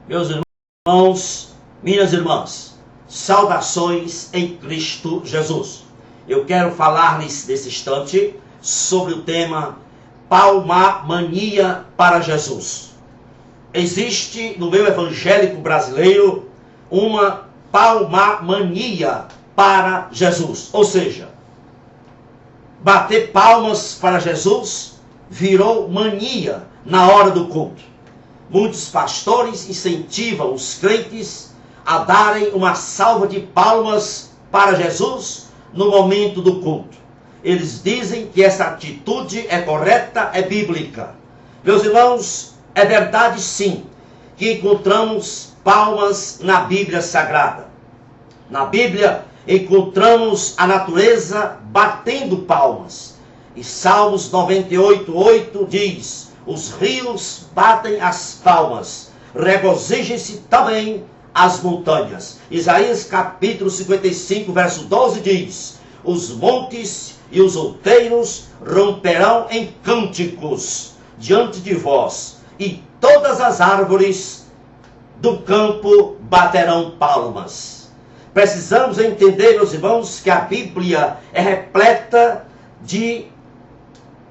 Meus irmãos, minhas irmãs, saudações em Cristo Jesus. Eu quero falar-lhes nesse instante sobre o tema Palmamania para Jesus. Existe no meio evangélico brasileiro uma palmamania para Jesus, ou seja, bater palmas para Jesus virou mania na hora do culto. Muitos pastores incentivam os crentes a darem uma salva de palmas para Jesus no momento do culto. Eles dizem que essa atitude é correta, é bíblica. Meus irmãos, é verdade sim que encontramos palmas na Bíblia Sagrada. Na Bíblia encontramos a natureza batendo palmas. E Salmos 98:8 diz: os rios batem as palmas, regozijem-se também as montanhas. Isaías capítulo 55, verso 12 diz: os montes e os outeiros romperão em cânticos diante de vós, e todas as árvores do campo baterão palmas. Precisamos entender, meus irmãos, que a Bíblia é repleta de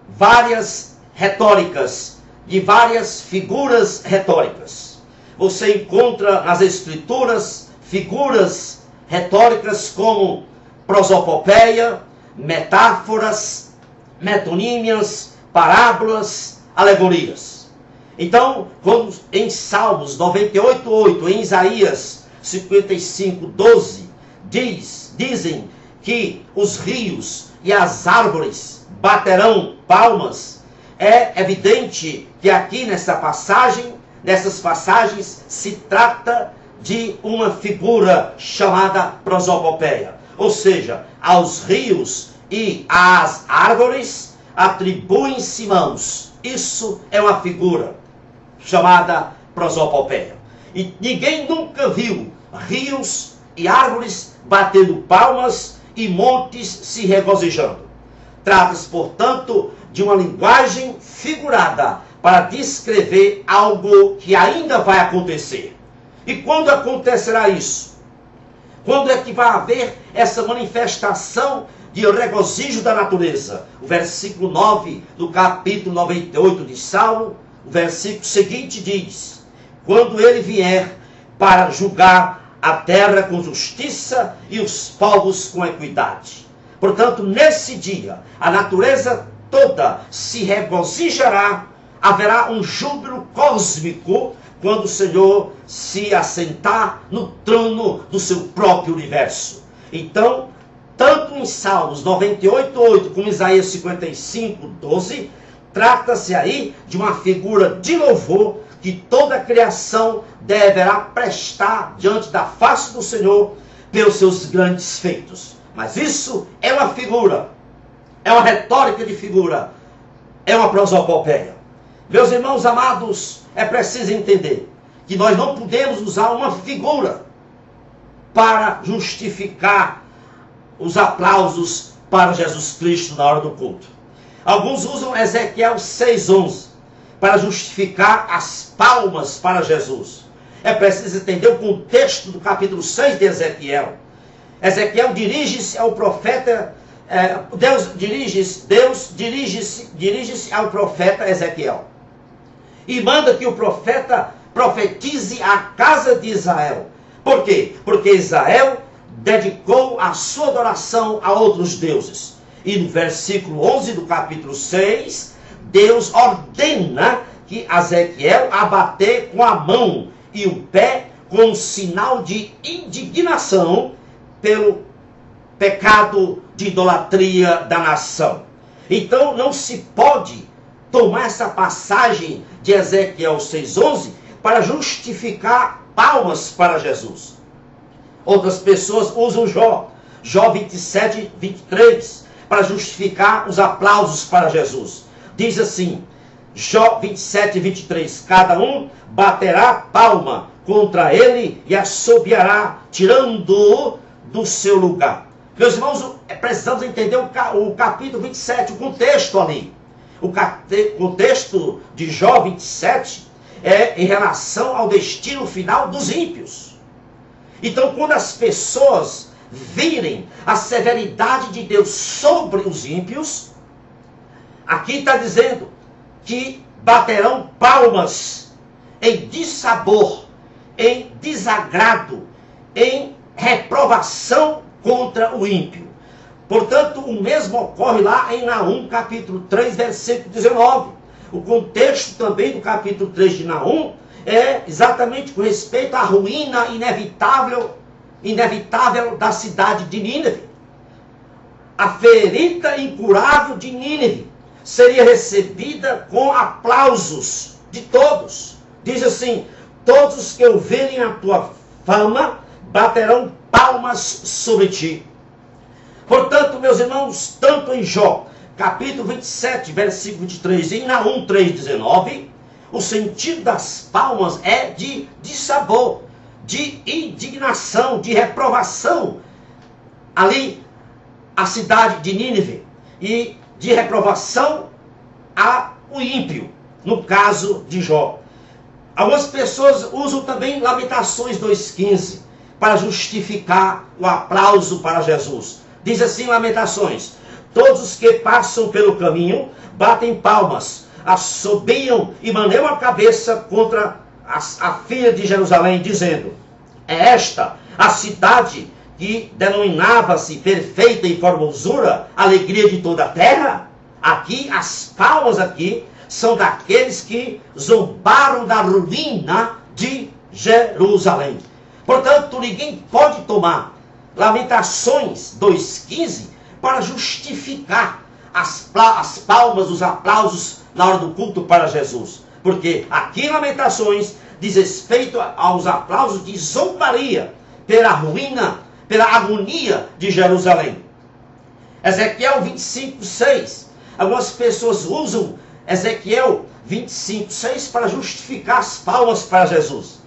várias retóricas, de várias figuras retóricas. Você encontra nas Escrituras figuras retóricas como prosopopeia, metáforas, metonímias, parábolas, alegorias. Então, quando em Salmos 98:8, em Isaías 55:12, dizem que os rios e as árvores baterão palmas, é evidente que aqui nessas passagens se trata de uma figura chamada prosopopeia. Ou seja, aos rios e às árvores atribuem-se mãos. Isso é uma figura chamada prosopopeia. E ninguém nunca viu rios e árvores batendo palmas e montes se regozijando. Trata-se, portanto, de uma linguagem figurada para descrever algo que ainda vai acontecer. E quando acontecerá isso? Quando é que vai haver essa manifestação de regozijo da natureza? O versículo 9 do capítulo 98 de Salmo, o versículo seguinte diz: quando ele vier para julgar a terra com justiça e os povos com equidade. Portanto, nesse dia, a natureza toda se regozijará, haverá um júbilo cósmico quando o Senhor se assentar no trono do seu próprio universo. Então, tanto em Salmos 98:8 como em Isaías 55:12, trata-se aí de uma figura de louvor que toda a criação deverá prestar diante da face do Senhor pelos seus grandes feitos. Mas isso é uma figura, é uma retórica de figura, é uma prosopopeia. Meus irmãos amados, é preciso entender que nós não podemos usar uma figura para justificar os aplausos para Jesus Cristo na hora do culto. Alguns usam Ezequiel 6:11 para justificar as palmas para Jesus. É preciso entender o contexto do capítulo 6 de Ezequiel. Ezequiel dirige-se ao profeta, Deus dirige-se ao profeta Ezequiel e manda que o profeta profetize a casa de Israel. Por quê? Porque Israel dedicou a sua adoração a outros deuses. E no versículo 11 do capítulo 6, Deus ordena que Ezequiel abater com a mão e o pé como sinal de indignação pelo pecado de idolatria da nação. Então não se pode tomar essa passagem de Ezequiel 6:11 para justificar palmas para Jesus. Outras pessoas usam Jó 27:23 para justificar os aplausos para Jesus. Diz assim, Jó 27:23, cada um baterá palma contra ele e assobiará, tirando-o do seu lugar. Meus irmãos, precisamos entender o capítulo 27, o contexto ali. O contexto de Jó 27 é em relação ao destino final dos ímpios. Então, quando as pessoas virem a severidade de Deus sobre os ímpios, aqui está dizendo que baterão palmas em dissabor, em desagrado, em reprovação contra o ímpio. Portanto, o mesmo ocorre lá em Naum, capítulo 3, versículo 19. O contexto também do capítulo 3 de Naum é exatamente com respeito à ruína inevitável da cidade de Nínive. A ferida incurável de Nínive seria recebida com aplausos de todos. Diz assim: todos os que ouvirem a tua fama baterão palmas sobre ti. Portanto, meus irmãos, tanto em Jó, capítulo 27, versículo 23, e em Naum 3,19, o sentido das palmas é de dissabor, de indignação, de reprovação. Ali, a cidade de Nínive, e de reprovação ao ímpio, no caso de Jó. Algumas pessoas usam também Lamentações 2,15 para justificar o aplauso para Jesus. Diz assim Lamentações: todos os que passam pelo caminho batem palmas, assobiam e maneiam a cabeça contra a filha de Jerusalém, dizendo: é esta a cidade que denominava-se perfeita em formosura, alegria de toda a terra? Aqui, as palmas aqui são daqueles que zombaram da ruína de Jerusalém. Portanto, ninguém pode tomar Lamentações 2,15 para justificar as palmas, os aplausos na hora do culto para Jesus. Porque aqui em Lamentações diz respeito aos aplausos de zombaria pela ruína, pela agonia de Jerusalém. Ezequiel 25,6. Algumas pessoas usam Ezequiel 25,6 para justificar as palmas para Jesus.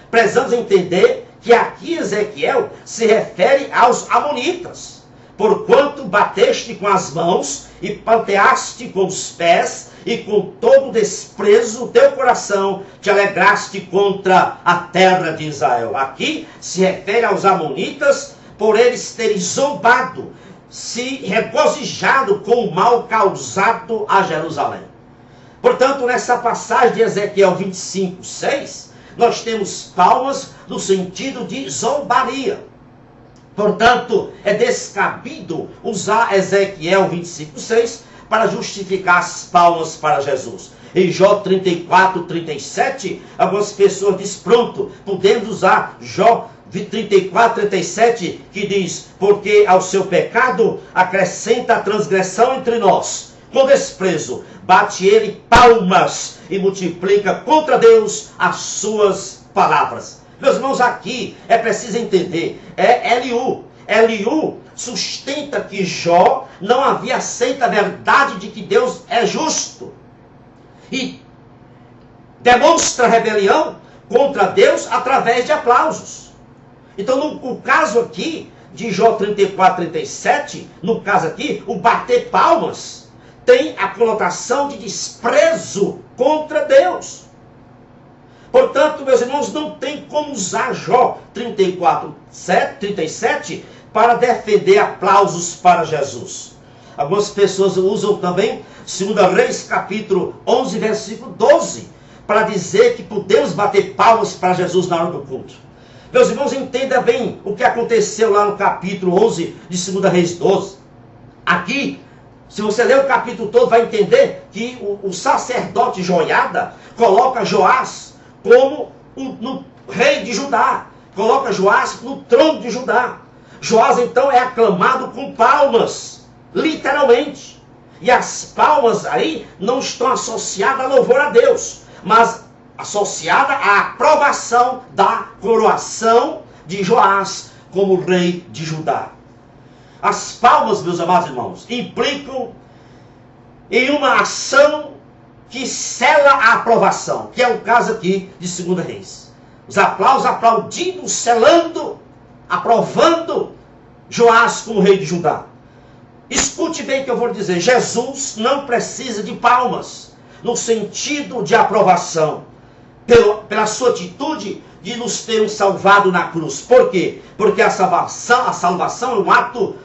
Precisamos entender que aqui Ezequiel se refere aos amonitas. Porquanto bateste com as mãos e panteaste com os pés, e com todo desprezo o teu coração te alegraste contra a terra de Israel. Aqui se refere aos amonitas por eles terem zombado, se regozijado com o mal causado a Jerusalém. Portanto, nessa passagem de Ezequiel 25,6, nós temos palmas no sentido de zombaria. Portanto, é descabido usar Ezequiel 25,6 para justificar as palmas para Jesus. Em Jó 34:37, algumas pessoas dizem: pronto, podemos usar Jó 34:37, que diz: porque ao seu pecado acrescenta a transgressão entre nós. Com desprezo, bate ele palmas e multiplica contra Deus as suas palavras. Meus irmãos, aqui é preciso entender, é Eliú. Eliú sustenta que Jó não havia aceito a verdade de que Deus é justo. E demonstra rebelião contra Deus através de aplausos. Então, no caso aqui, de Jó 34:37, no caso aqui, o bater palmas tem a conotação de desprezo contra Deus. Portanto, meus irmãos, não tem como usar Jó 34:37 para defender aplausos para Jesus. Algumas pessoas usam também 2 Reis capítulo 11, versículo 12, para dizer que podemos bater palmas para Jesus na hora do culto. Meus irmãos, entenda bem o que aconteceu lá no capítulo 11 de 2 Reis 12. Aqui, se você ler o capítulo todo, vai entender que o sacerdote Joiada coloca Joás como no rei de Judá. Coloca Joás no trono de Judá. Joás então é aclamado com palmas, literalmente. E as palmas aí não estão associadas a louvor a Deus, mas associada à aprovação da coroação de Joás como rei de Judá. As palmas, meus amados irmãos, implicam em uma ação que sela a aprovação, que é o caso aqui de 2 Reis. Os aplausos aplaudindo, selando, aprovando Joás como rei de Judá. Escute bem o que eu vou dizer. Jesus não precisa de palmas no sentido de aprovação. pela sua atitude de nos ter salvado na cruz. Por quê? Porque a salvação é um ato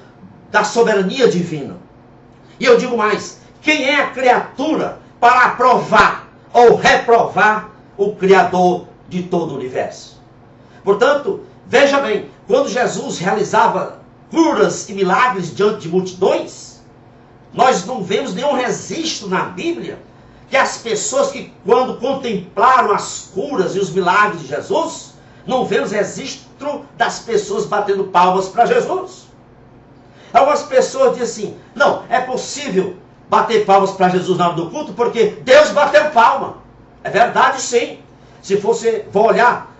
da soberania divina. E eu digo mais, quem é a criatura para aprovar ou reprovar o Criador de todo o universo? Portanto, veja bem, quando Jesus realizava curas e milagres diante de multidões, nós não vemos nenhum registro na Bíblia que as pessoas que quando contemplaram as curas e os milagres de Jesus, não vemos registro das pessoas batendo palmas para Jesus. Algumas pessoas dizem assim, não, é possível bater palmas para Jesus na hora do culto, porque Deus bateu palma. É verdade, sim. Se você for olhar,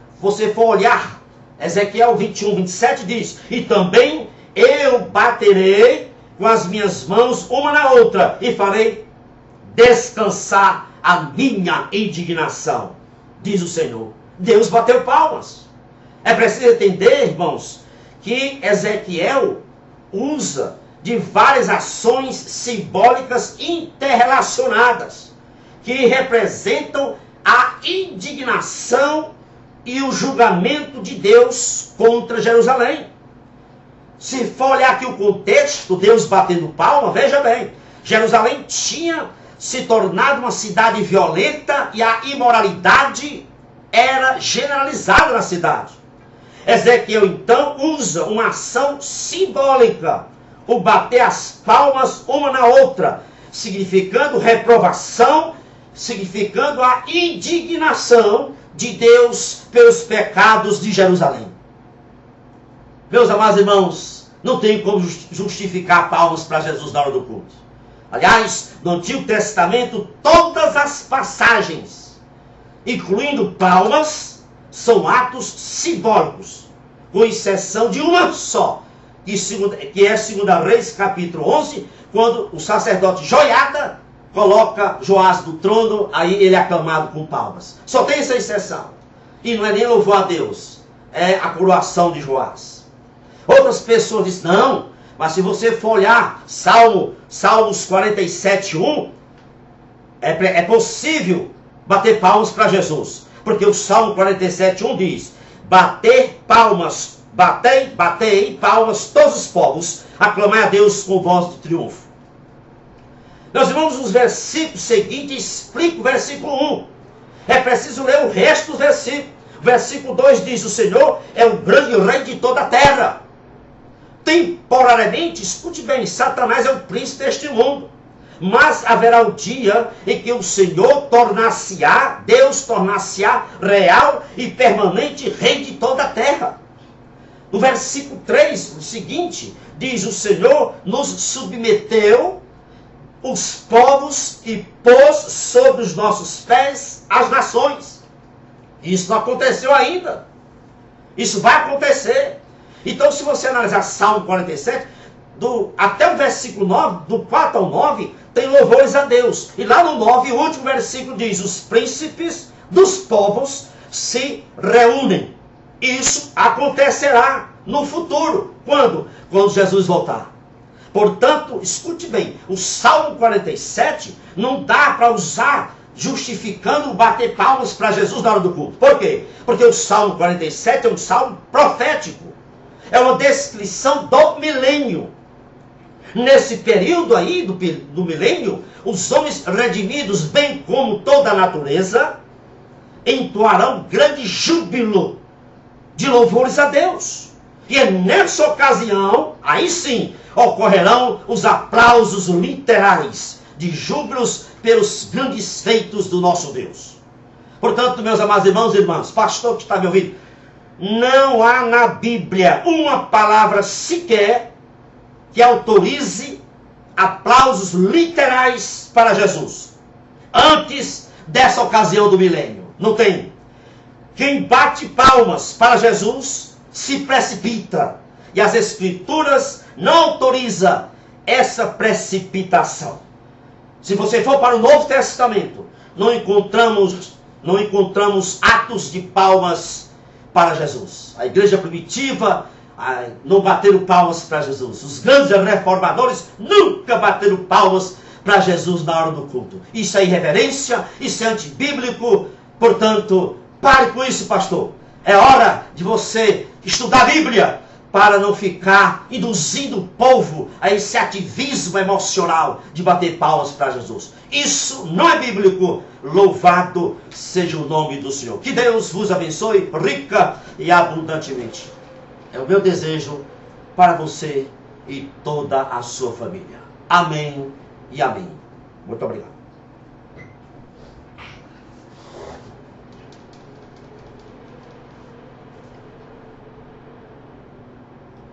Ezequiel 21, 27 diz, e também eu baterei com as minhas mãos uma na outra, e farei descansar a minha indignação, diz o Senhor. Deus bateu palmas. É preciso entender, irmãos, que Ezequiel usa de várias ações simbólicas interrelacionadas, que representam a indignação e o julgamento de Deus contra Jerusalém. Se for olhar aqui o contexto, Deus batendo palma, veja bem, Jerusalém tinha se tornado uma cidade violenta e a imoralidade era generalizada na cidade. Ezequiel então usa uma ação simbólica, o bater as palmas uma na outra, significando reprovação, significando a indignação de Deus pelos pecados de Jerusalém. Meus amados irmãos, não tem como justificar palmas para Jesus na hora do culto. Aliás, no Antigo Testamento, todas as passagens, incluindo palmas, são atos simbólicos, com exceção de uma só, que é 2 Reis, capítulo 11, quando o sacerdote Joiada coloca Joás no trono, aí ele é aclamado com palmas. Só tem essa exceção. E não é nem louvor a Deus, é a coroação de Joás. Outras pessoas dizem, não, mas se você for olhar Salmos 47, 1, é possível bater palmas para Jesus. Porque o Salmo 47, 1 diz, batei palmas palmas todos os povos, aclamai a Deus com voz de triunfo. Meus irmãos, os versículos seguintes explicam o versículo 1. É preciso ler o resto do versículo. O versículo 2 diz, o Senhor é o grande rei de toda a terra. Temporariamente, escute bem, Satanás é o príncipe deste mundo. Mas haverá o dia em que o Senhor Deus tornar-se-á real e permanente rei de toda a terra. No versículo 3, o seguinte, diz, o Senhor nos submeteu os povos e pôs sobre os nossos pés as nações. Isso não aconteceu ainda. Isso vai acontecer. Então, se você analisar Salmo 47, até o versículo 9, do 4 ao 9, tem louvores a Deus. E lá no 9, o último versículo diz, os príncipes dos povos se reúnem. Isso acontecerá no futuro. Quando? Quando Jesus voltar. Portanto, escute bem, o Salmo 47 não dá para usar justificando bater palmas para Jesus na hora do culto. Por quê? Porque o Salmo 47 é um salmo profético. É uma descrição do milênio. Nesse período aí do milênio, os homens redimidos, bem como toda a natureza, entoarão grande júbilo de louvores a Deus. E é nessa ocasião, aí sim, ocorrerão os aplausos literais de júbilos pelos grandes feitos do nosso Deus. Portanto, meus amados irmãos e irmãs, pastor que está me ouvindo, não há na Bíblia uma palavra sequer que autorize aplausos literais para Jesus antes dessa ocasião do milênio. Não tem. Quem bate palmas para Jesus se precipita. E as Escrituras não autorizam essa precipitação. Se você for para o Novo Testamento, não encontramos atos de palmas para Jesus. A igreja primitiva não bateram palmas para Jesus. Os grandes reformadores nunca bateram palmas para Jesus na hora do culto. Isso é irreverência, isso é antibíblico, Portanto, pare com isso, pastor. É hora de você estudar a Bíblia para não ficar induzindo o povo a esse ativismo emocional de bater palmas para Jesus. Isso não é bíblico. Louvado seja o nome do Senhor. Que Deus vos abençoe rica e abundantemente. É o meu desejo para você e toda a sua família. Amém e amém. Muito obrigado.